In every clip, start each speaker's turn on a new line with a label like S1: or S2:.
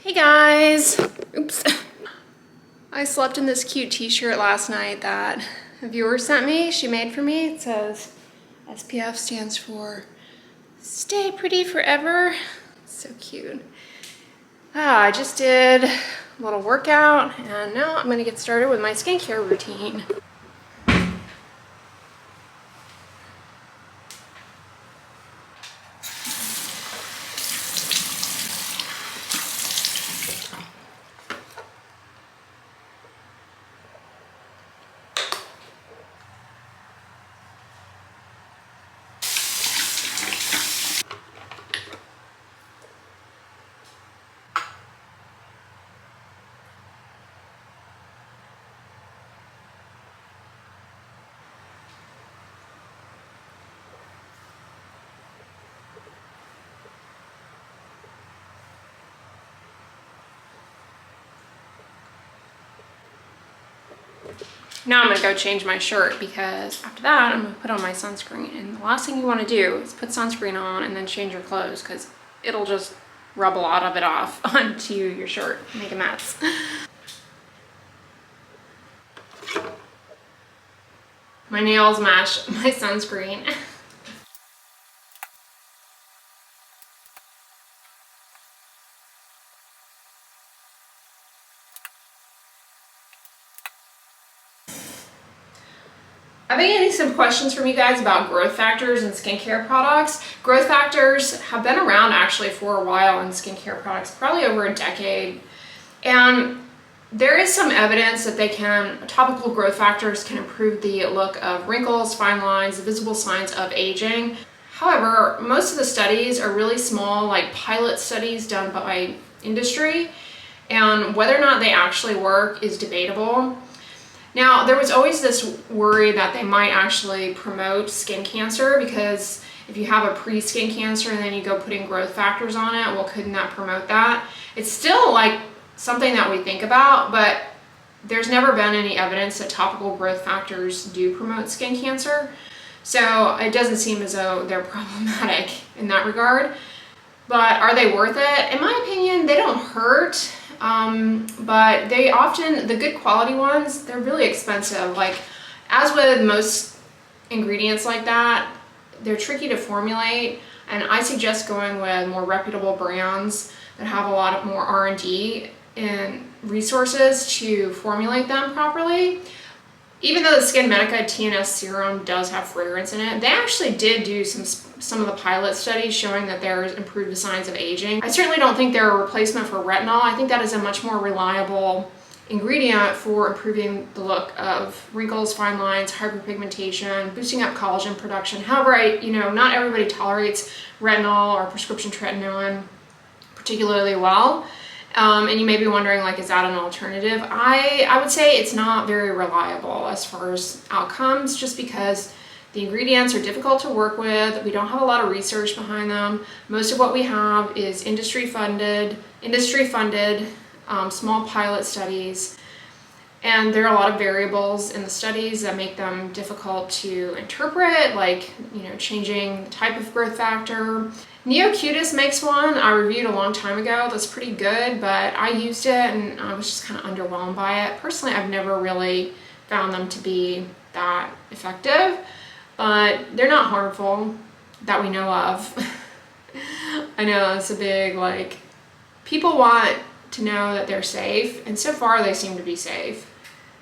S1: Hey guys! Oops. I slept in this cute t-shirt last night that a viewer sent me. She made for me. It says SPF stands for Stay Pretty Forever. So cute. I just did a little workout and now I'm gonna get started with my skincare routine. Now I'm gonna go change my shirt because after that I'm gonna put on my sunscreen. And the last thing you wanna do is put sunscreen on and then change your clothes because it'll just rub a lot of it off onto your shirt, make a mess. My nails match my sunscreen. I've been getting some questions from you guys about growth factors and skincare products. Growth factors have been around actually for a while in skincare products, probably over a decade. And there is some evidence that topical growth factors can improve the look of wrinkles, fine lines, visible signs of aging. However, most of the studies are really small, like pilot studies done by industry, and whether or not they actually work is debatable. Now, there was always this worry that they might actually promote skin cancer because if you have a pre-skin cancer and then you go putting growth factors on it, well, couldn't that promote that? It's still like something that we think about, but there's never been any evidence that topical growth factors do promote skin cancer. So it doesn't seem as though they're problematic in that regard. But are they worth it? In my opinion, they don't hurt. But they often, the good quality ones, they're really expensive. Like, as with most ingredients like that, they're tricky to formulate, and I suggest going with more reputable brands that have a lot of more R&D and resources to formulate them properly. Even though the Skin Medica TNS serum does have fragrance in it, they actually did do some of the pilot studies showing that there's improved signs of aging. I certainly don't think they're a replacement for retinol. I think that is a much more reliable ingredient for improving the look of wrinkles, fine lines, hyperpigmentation, boosting up collagen production. However, not everybody tolerates retinol or prescription tretinoin particularly well. And you may be wondering, like, is that an alternative? I would say it's not very reliable as far as outcomes, just because the ingredients are difficult to work with. We don't have a lot of research behind them. Most of what we have is industry funded, small pilot studies. And there are a lot of variables in the studies that make them difficult to interpret, like, changing the type of growth factor. Neocutis makes one I reviewed a long time ago that's pretty good, but I used it and I was just kind of underwhelmed by it. Personally, I've never really found them to be that effective, but they're not harmful that we know of. I know it's a big, like, people want to know that they're safe, and so far they seem to be safe.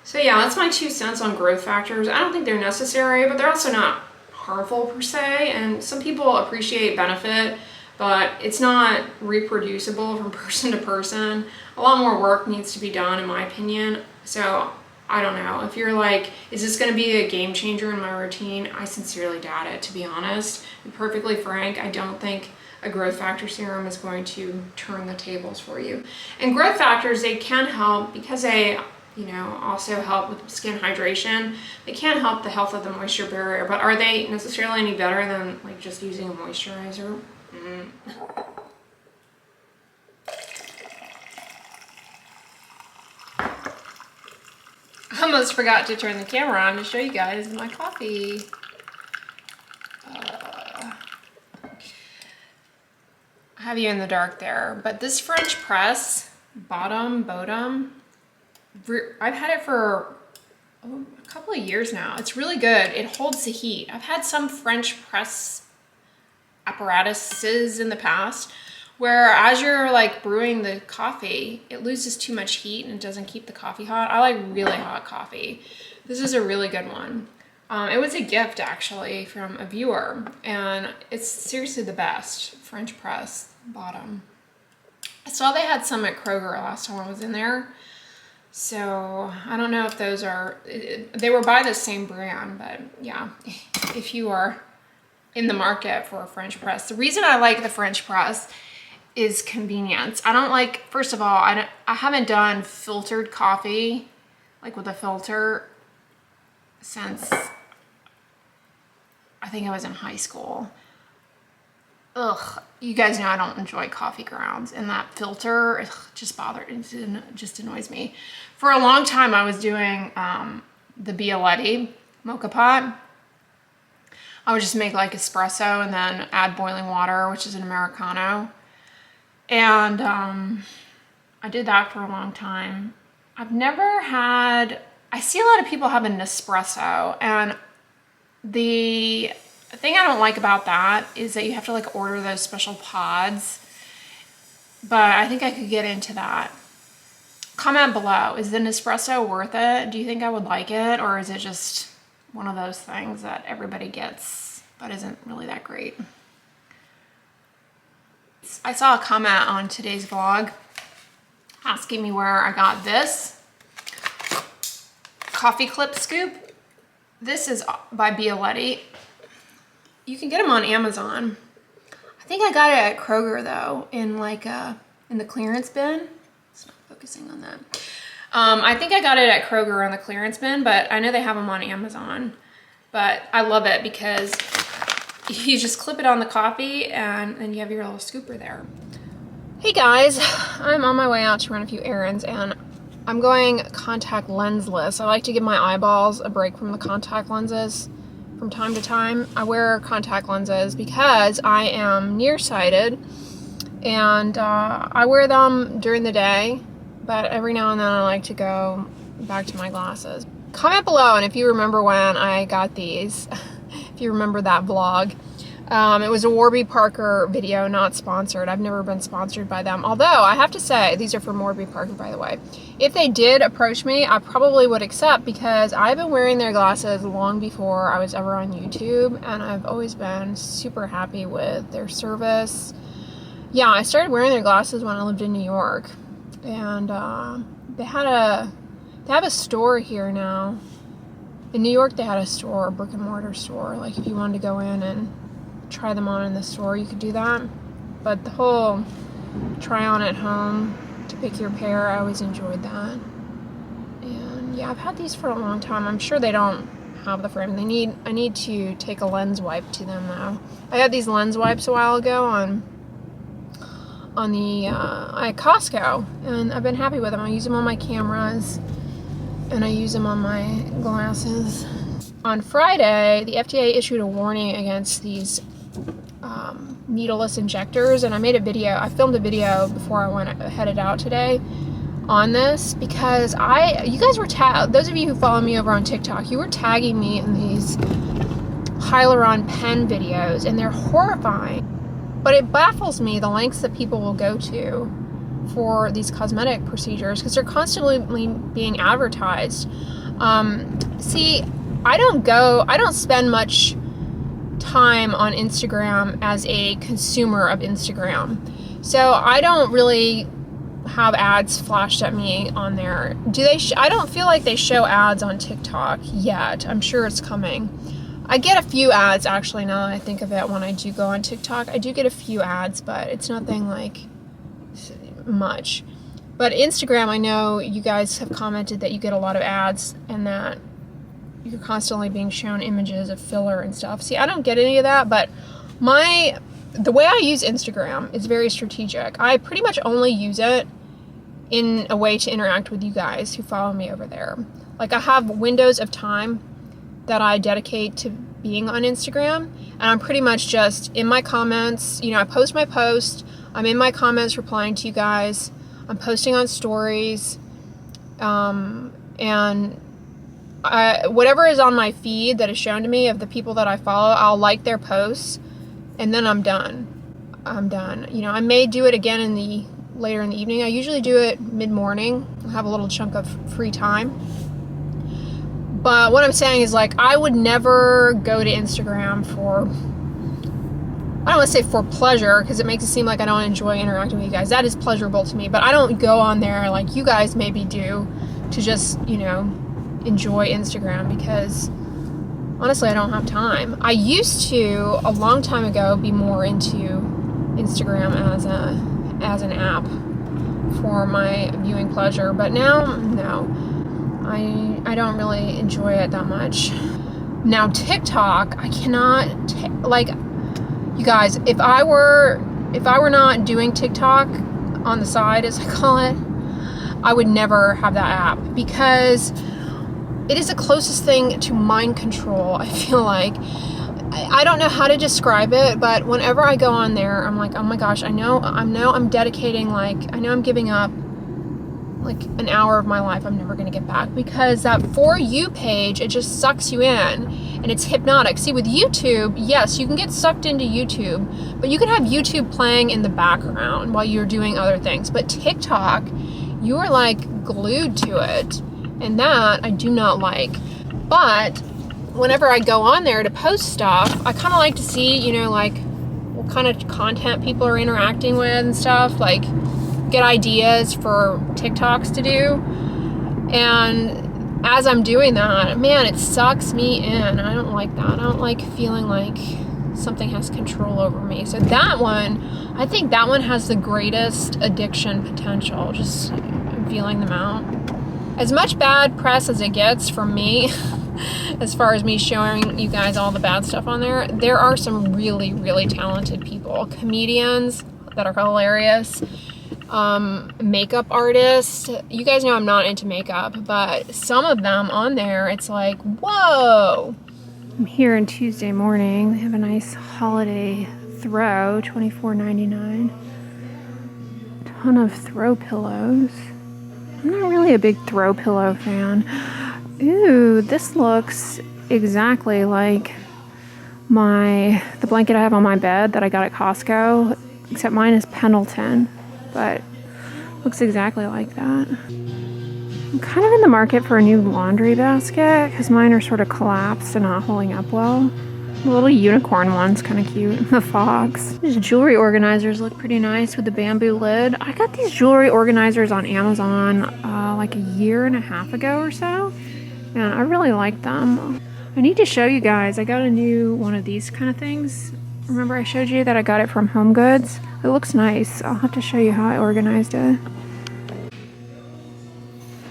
S1: So yeah, that's my 2 cents on growth factors. I don't think they're necessary, but they're also not harmful per se, and some people appreciate benefit, but it's not reproducible from person to person. A lot more work needs to be done, in my opinion. So I don't know, if you're like, is this going to be a game changer in my routine? I sincerely doubt it, to be honest. To be perfectly frank, I don't think a growth factor serum is going to turn the tables for you. And growth factors, they can help because they also help with skin hydration. They can help the health of the moisture barrier, but are they necessarily any better than, like, just using a moisturizer? I almost forgot to turn the camera on to show you guys my coffee. I have you in the dark there, but this French press Bodum. I've had it for a couple of years now. It's really good. It holds the heat. I've had some French press apparatuses in the past where as you're like brewing the coffee, it loses too much heat and it doesn't keep the coffee hot. I like really hot coffee. This is a really good one. It was a gift actually from a viewer, and it's seriously the best. French press Bodum. I saw they had some at Kroger last time I was in there. So I don't know if those are, they were by the same brand, but yeah, if you are in the market for a French press. The reason I like the French press is convenience. I don't like, first of all, I haven't done filtered coffee, like with a filter, since I think I was in high school. Ugh, you guys know I don't enjoy coffee grounds, and that filter just just annoys me. For a long time I was doing the Bialetti mocha pot. I would just make like espresso and then add boiling water, which is an Americano. And I did that for a long time. I've never had, I see a lot of people have an Nespresso, and the thing I don't like about that is that you have to like order those special pods, but I think I could get into that. Comment below, is the Nespresso worth it? Do you think I would like it, or is it just one of those things that everybody gets but isn't really that great? I saw a comment on today's vlog asking me where I got this coffee clip scoop. This is by Bialetti. You can get them on Amazon. I think I got it at Kroger though, in like in the clearance bin. It's not focusing on that. I think I got it at Kroger on the clearance bin, but I know they have them on Amazon. But I love it because you just clip it on the coffee and then you have your little scooper there. Hey guys, I'm on my way out to run a few errands, and I'm going contact lensless. I like to give my eyeballs a break from the contact lenses from time to time. I wear contact lenses because I am nearsighted, and I wear them during the day, but every now and then I like to go back to my glasses. Comment below, and if you remember when I got these, if you remember that vlog. It was a Warby Parker video, not sponsored. I've never been sponsored by them. Although, I have to say, these are from Warby Parker, by the way. If they did approach me, I probably would accept, because I've been wearing their glasses long before I was ever on YouTube, and I've always been super happy with their service. Yeah, I started wearing their glasses when I lived in New York, and they have a store here now. In New York, they had a store, a brick and mortar store. Like, if you wanted to go in and try them on in the store, you could do that. But the whole try on at home to pick your pair, I always enjoyed that. And yeah, I've had these for a long time. I'm sure they don't have the frame. I need to take a lens wipe to them though. I got these lens wipes a while ago at Costco, and I've been happy with them. I use them on my cameras and I use them on my glasses. On Friday, the FDA issued a warning against these needleless injectors, and I filmed a video before I headed out today on this, because you guys were those of you who follow me over on TikTok, you were tagging me in these hyaluron pen videos, and they're horrifying. But it baffles me the lengths that people will go to for these cosmetic procedures, because they're constantly being advertised. See, I don't spend much time on Instagram as a consumer of Instagram. So I don't really have ads flashed at me on there. I don't feel like they show ads on TikTok yet. I'm sure it's coming. I get a few ads, actually, now that I think of it. When I do go on TikTok, I do get a few ads, but it's nothing like much. But Instagram, I know you guys have commented that you get a lot of ads, and that you're constantly being shown images of filler and stuff. See, I don't get any of that, but the way I use Instagram is very strategic. I pretty much only use it in a way to interact with you guys who follow me over there. Like, I have windows of time that I dedicate to being on Instagram, and I'm pretty much just in my comments. I post my post, I'm in my comments replying to you guys. I'm posting on stories, and whatever is on my feed that is shown to me of the people that I follow, I'll like their posts, and then I'm done. You know, I may do it again later in the evening. I usually do it mid-morning. I'll have a little chunk of free time. But what I'm saying is, like, I would never go to Instagram for, I don't want to say for pleasure, because it makes it seem like I don't enjoy interacting with you guys. That is pleasurable to me, but I don't go on there like you guys maybe do to just, you know, enjoy Instagram, because honestly, I don't have time. I used to, a long time ago, be more into Instagram as an app for my viewing pleasure, but now, no. I don't really enjoy it that much. Now, TikTok, I cannot, like, you guys, if I were not doing TikTok on the side, as I call it, I would never have that app, because it is the closest thing to mind control, I feel like. I don't know how to describe it, but whenever I go on there, I'm like, oh my gosh, I know I'm dedicating, like, I know I'm giving up like an hour of my life I'm never going to get back, because that For You page, it just sucks you in, and it's hypnotic. See, with YouTube, yes, you can get sucked into YouTube, but you can have YouTube playing in the background while you're doing other things. But TikTok, you are like glued to it, and that I do not like. But whenever I go on there to post stuff, I kind of like to see, you know, like what kind of content people are interacting with and stuff, like get ideas for TikToks to do. And as I'm doing that, man, it sucks me in. I don't like that. I don't like feeling like something has control over me. So that one, I think that one has the greatest addiction potential, just feeling them out. As much bad press as it gets from me, as far as me showing you guys all the bad stuff on there, there are some really, really talented people. Comedians that are hilarious. Makeup artists. You guys know I'm not into makeup, but some of them on there, it's like, whoa. I'm here on Tuesday morning. They have a nice holiday throw, $24.99. Ton of throw pillows. I'm not really a big throw pillow fan. Ooh, this looks exactly like the blanket I have on my bed that I got at Costco, except mine is Pendleton, but looks exactly like that. I'm kind of in the market for a new laundry basket because mine are sort of collapsed and not holding up well. The little unicorn one's kind of cute. The fox. These jewelry organizers look pretty nice with the bamboo lid. I got these jewelry organizers on Amazon like a year and a half ago or so, and I really like them. I need to show you guys. I got a new one of these kind of things. Remember I showed you that I got it from Home Goods? It looks nice. I'll have to show you how I organized it.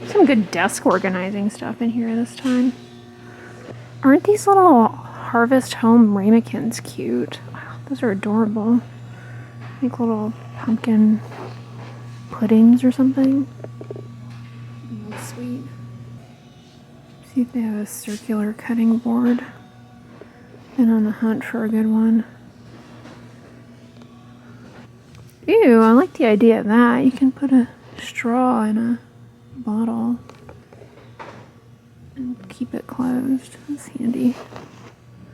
S1: Some good desk organizing stuff in here this time. Aren't these little Harvest Home ramekins cute? Wow, those are adorable. Like little pumpkin puddings or something. Really sweet. See if they have a circular cutting board. Been on the hunt for a good one. Ew, I like the idea of that. You can put a straw in a bottle and keep it closed. That's handy.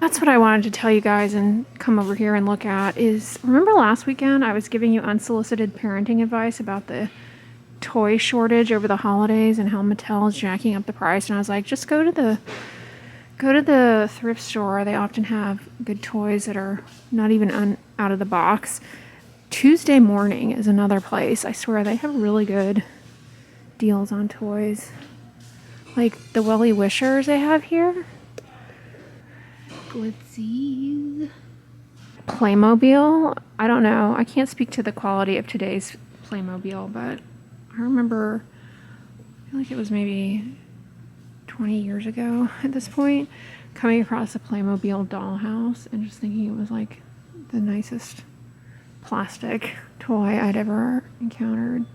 S1: That's what I wanted to tell you guys and come over here and look at is, remember last weekend I was giving you unsolicited parenting advice about the toy shortage over the holidays and how Mattel is jacking up the price, and I was like, just go to the thrift store. They often have good toys that are not even out of the box. Tuesday Morning is another place. I swear they have really good deals on toys. Like the Welly Wishers they have here. Glitzies. Playmobil. I don't know. I can't speak to the quality of today's Playmobil, but I remember, I feel like it was maybe 20 years ago at this point, coming across a Playmobil dollhouse and just thinking it was like the nicest plastic toy I'd ever encountered.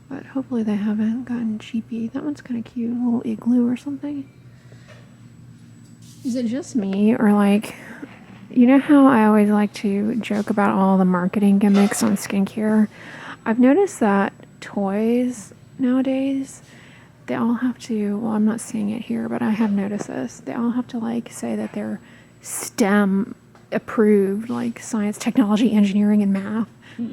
S1: But hopefully they haven't gotten cheapy. That one's kind of cute, a little igloo or something. Is it just me, or like, you know how I always like to joke about all the marketing gimmicks on skincare? I've noticed that
S2: toys nowadays, they all have to, well, I'm not seeing it here, but I have noticed this. They all have to like say that they're STEM approved, like science, technology, engineering, and math.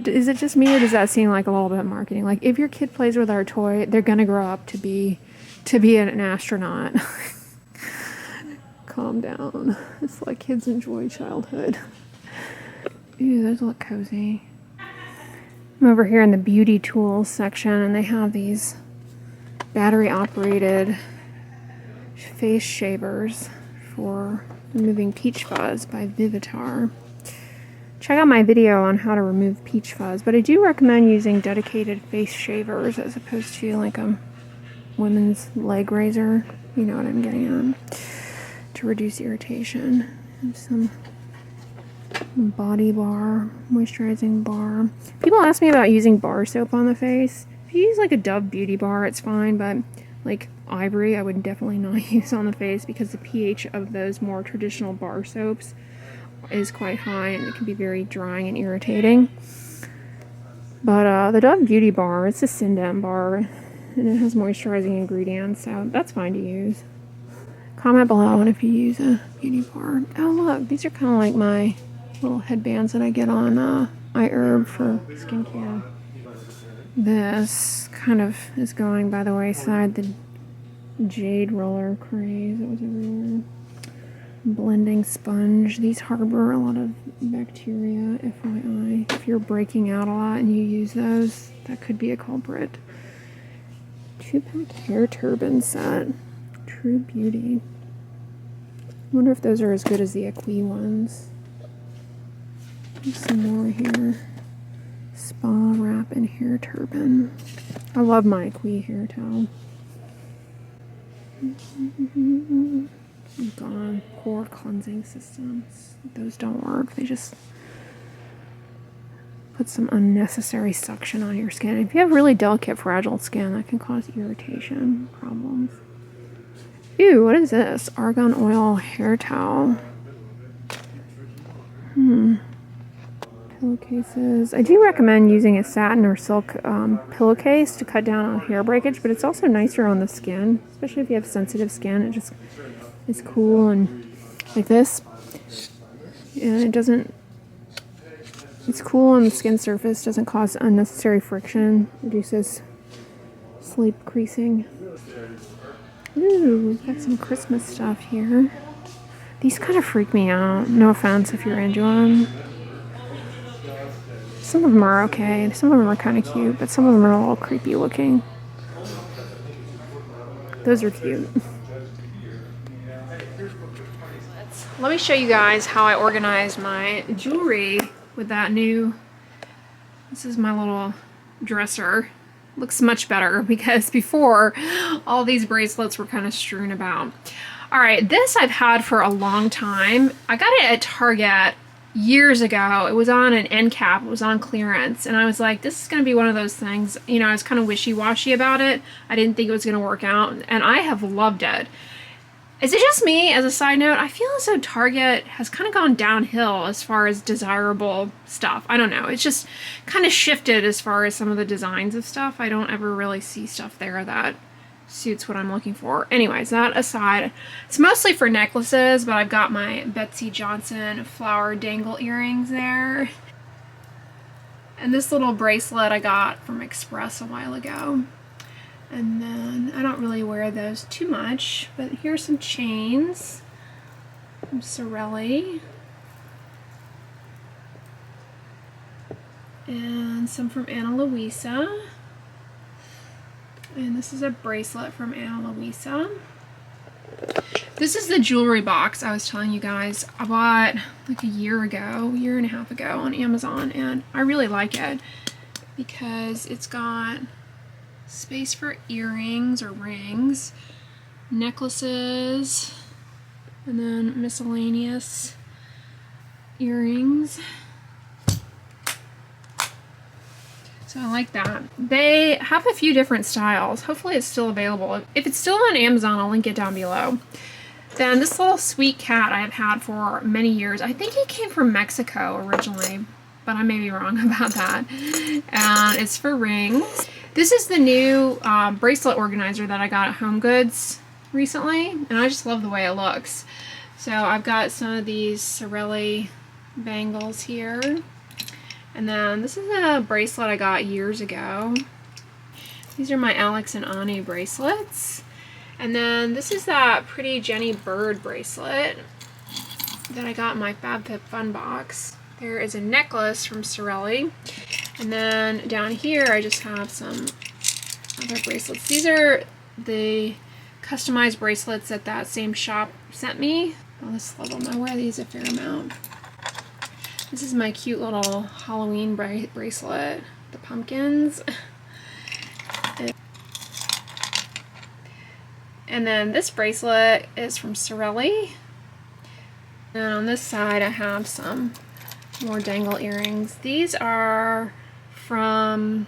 S2: Is it just me, or does that seem like a little bit marketing? Like, if your kid plays with our toy, they're gonna grow up to be an astronaut. Calm down. It's like kids enjoy childhood. Ooh, those look cozy. I'm over here in the beauty tools section, and they have these battery operated face shavers for removing peach fuzz by Vivitar. Check out my video on how to remove peach fuzz, but I do recommend using dedicated face shavers as opposed to like a women's leg razor. You know what I'm getting at. To reduce irritation. And some body bar, moisturizing bar. People ask me about using bar soap on the face. If you use like a Dove Beauty bar, it's fine, but like Ivory, I would definitely not use on the face because the pH of those more traditional bar soaps is quite high and it can be very drying and irritating. But the Dove Beauty bar, it's a Syndem bar and it has moisturizing ingredients, so that's fine to use. Comment below on if you use a beauty bar. Oh look, these are kind of like my little headbands that I get on iHerb for skincare. This kind of is going by the wayside. The jade roller craze that was everywhere. Blending sponge. These harbor a lot of bacteria, FYI. If you're breaking out a lot and you use those, that could be a culprit. 2-pack hair turban set. True Beauty. I wonder if those are as good as the Equi ones. There's some more here. Spa wrap and hair turban. I love my Equi hair towel. Gone. Pore cleansing systems. Those don't work. They just put some unnecessary suction on your skin. If you have really delicate, fragile skin, that can cause irritation problems. Ew, what is this? Argan oil hair towel. Pillowcases. I do recommend using a satin or silk pillowcase to cut down on hair breakage, but it's also nicer on the skin, especially if you have sensitive skin. It just is cool and like this. And it doesn't, it's cool on the skin surface, doesn't cause unnecessary friction, reduces sleep creasing. Ooh, we've got some Christmas stuff here. These kind of freak me out. No offense if you're into them. Some of them are okay. Some of them are kind of cute, but some of them are a little creepy looking. Those are cute. Let me show you guys how I organized my jewelry with that new... This is my little dresser. Looks much better because before all these bracelets were kind of strewn about. All right, this I've had for a long time. I got it at Target years ago. It was on an end cap. It was on clearance. And I was like, this is going to be one of those things. You know, I was kind of wishy-washy about it. I didn't think it was going to work out. And I have loved it. Is it just me? As a side note, I feel as though Target has kind of gone downhill as far as desirable stuff. I don't know. It's just kind of shifted as far as some of the designs of stuff. I don't ever really see stuff there that suits what I'm looking for. Anyways, that aside, it's mostly for necklaces, but I've got my Betsy Johnson flower dangle earrings there. And this little bracelet I got from Express a while ago. And then I don't really wear those too much, but here's some chains from Sorelli. And some from Ana Luisa. And this is a bracelet from Ana Luisa. This is the jewelry box I was telling you guys I bought like a year and a half ago on Amazon, and I really like it because it's got space for earrings or rings, necklaces, and then miscellaneous earrings. So I like that. They have a few different styles. Hopefully it's still available. If it's still on Amazon, I'll link it down below. Then this little sweet cat I have had for many years. I think it came from Mexico originally, but I may be wrong about that. And it's for rings. This is the new bracelet organizer that I got at Home Goods recently, and I just love the way it looks. So I've got some of these Sorelli bangles here, and then this is a bracelet I got years ago. These are my Alex and Ani bracelets, and then this is that pretty Jenny Bird bracelet that I got in my FabFitFun box. There is a necklace from Sorelli, and then down here I just have some other bracelets. These are the customized bracelets that same shop sent me. I just love them. I wear these a fair amount. This is my cute little Halloween bracelet, the pumpkins. And then this bracelet is from Sorelli. And on this side I have some more dangle earrings. These are from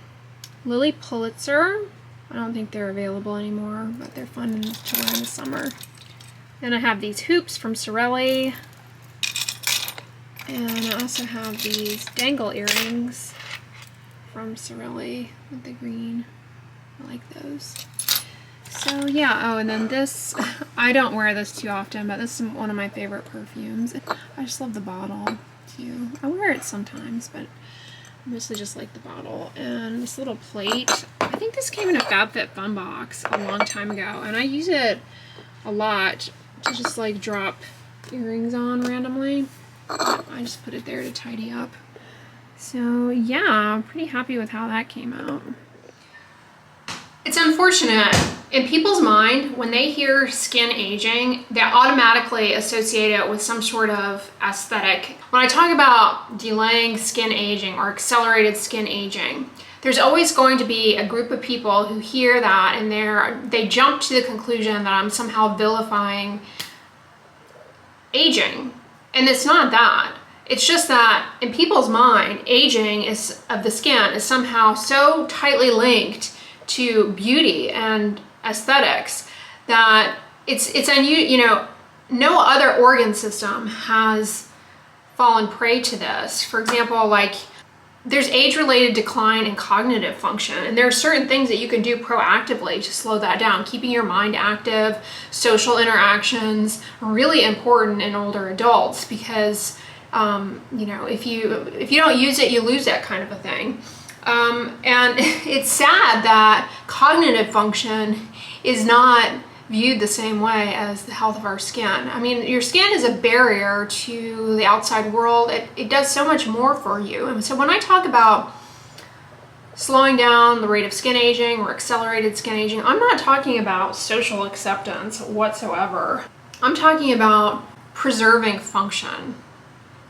S2: Lily Pulitzer. I don't think they're available anymore, but they're fun to wear in the summer. Then I have these hoops from Sorelli. And I also have these dangle earrings from Sorelli with the green. I like those. So yeah, oh, and then this, I don't wear this too often, but this is one of my favorite perfumes. I just love the bottle too. I wear it sometimes, but I mostly just like the bottle. And this little plate, I think this came in a FabFitFun box a long time ago, and I use it a lot to just like drop earrings on randomly. I just put it there to tidy up. So yeah, I'm pretty happy with how that came out.
S1: It's unfortunate. In people's mind, when they hear skin aging, they automatically associate it with some sort of aesthetic. When I talk about delaying skin aging or accelerated skin aging, there's always going to be a group of people who hear that and they jump to the conclusion that I'm somehow vilifying aging. And it's not that. It's just that in people's mind, aging of the skin is somehow so tightly linked to beauty and aesthetics that no other organ system has fallen prey to this. For example, like there's age-related decline in cognitive function, and there are certain things that you can do proactively to slow that down. Keeping your mind active, social interactions are really important in older adults because if you don't use it, you lose it, kind of a thing. And it's sad that cognitive function is not viewed the same way as the health of our skin. I mean, your skin is a barrier to the outside world. It does so much more for you. And so when I talk about slowing down the rate of skin aging or accelerated skin aging, I'm not talking about social acceptance whatsoever. I'm talking about preserving function.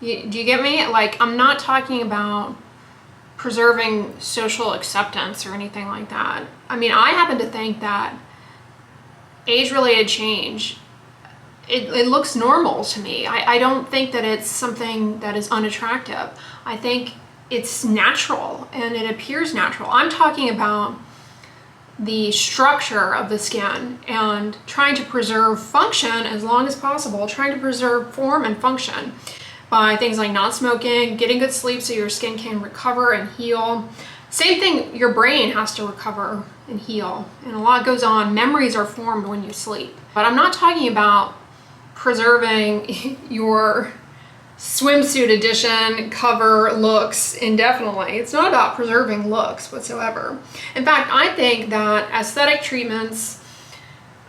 S1: Do you get me? Like, I'm not talking about preserving social acceptance or anything like that. I mean, I happen to think that age-related change, it looks normal to me. I don't think that it's something that is unattractive. I think it's natural and it appears natural. I'm talking about the structure of the skin and trying to preserve function as long as possible, trying to preserve form and function by things like not smoking, getting good sleep so your skin can recover and heal. Same thing, your brain has to recover and heal, and a lot goes on. Memories are formed when you sleep. But I'm not talking about preserving your swimsuit edition cover looks indefinitely. It's not about preserving looks whatsoever. In fact, I think that aesthetic treatments,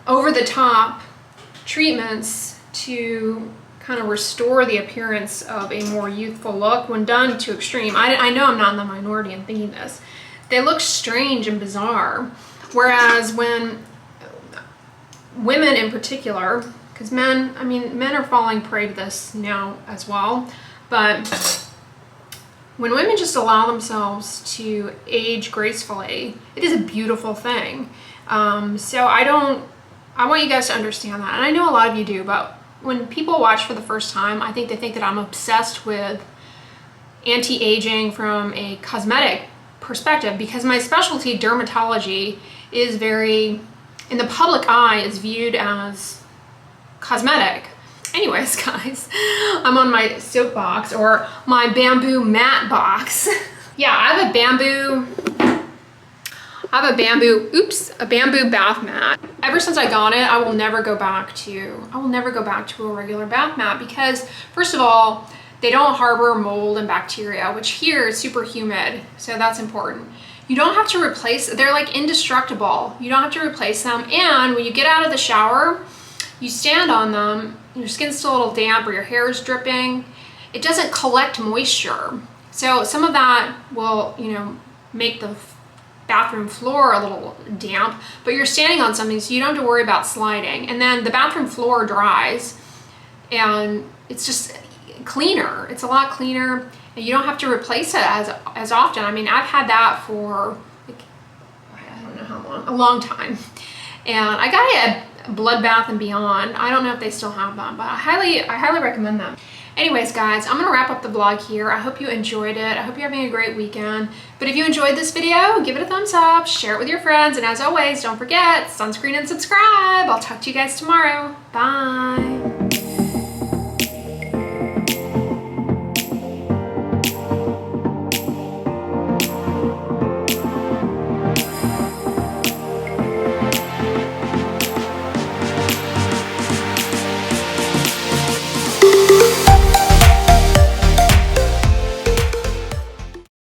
S1: over-the-top treatments to kind of restore the appearance of a more youthful look, when done to extreme, I know I'm not in the minority in thinking this, they look strange and bizarre. Whereas when women in particular, because men are falling prey to this now as well, but when women just allow themselves to age gracefully, it is a beautiful thing. So I want you guys to understand that, and I know a lot of you do, but when people watch for the first time, I think they think that I'm obsessed with anti-aging from a cosmetic perspective, because my specialty, dermatology, is very, in the public eye, is viewed as cosmetic. Anyways, guys, I'm on my soapbox, or my bamboo mat box. Yeah, I have a bamboo I have a bamboo bath mat. Ever since I got it, I will never go back to a regular bath mat because, first of all, they don't harbor mold and bacteria, which here is super humid, so that's important. You don't have to replace, they're like indestructible. You don't have to replace them, and when you get out of the shower, you stand on them, your skin's still a little damp or your hair is dripping. It doesn't collect moisture. So some of that will, you know, make the bathroom floor a little damp, but you're standing on something so you don't have to worry about sliding. And then the bathroom floor dries and it's just cleaner. It's a lot cleaner and you don't have to replace it as often. I mean, I've had that for like, I don't know how long, a long time. And I got it at Blood Bath and Beyond. I don't know if they still have them, but I highly recommend them. Anyways, guys, I'm gonna wrap up the vlog here. I hope you enjoyed it. I hope you're having a great weekend. But if you enjoyed this video, give it a thumbs up, share it with your friends, and as always, don't forget, sunscreen and subscribe. I'll talk to you guys tomorrow. Bye.